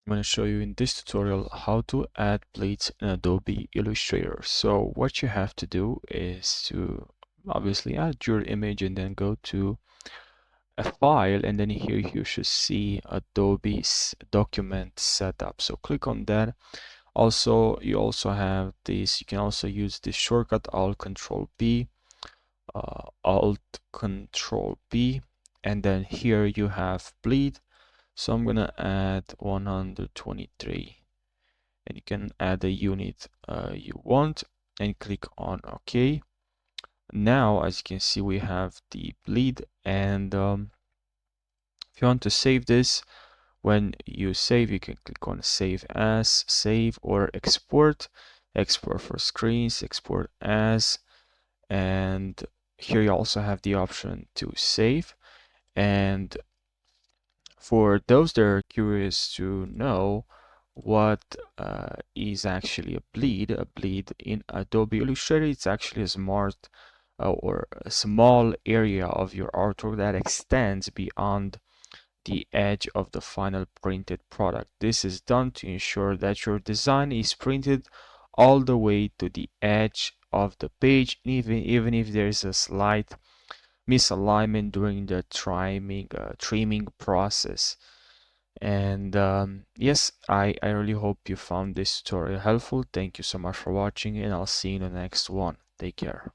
I'm going to show you in this tutorial how to add bleeds in Adobe Illustrator. So what you have to do is to obviously add your image and then go to a file, and then here you should see Adobe's document setup. So click on that. Also, you also have this, you can also use this shortcut Alt Control B, Alt Control B, and then here you have bleed. So I'm gonna add 123, and you can add the unit you want and click on OK. Now, as you can see, we have the bleed, and if you want to save this, when you save, you can click on Save As, Save, or Export. Export for screens, Export as, and here you also have the option to save. And for those that are curious to know what is actually a bleed in Adobe Illustrator, it's actually a smart or a small area of your artwork that extends beyond the edge of the final printed product. This is done to ensure that your design is printed all the way to the edge of the page, even if there is a slight misalignment during the trimming process. And yes, I really hope you found this tutorial helpful. Thank you so much for watching, and I'll see you in the next one. Take care.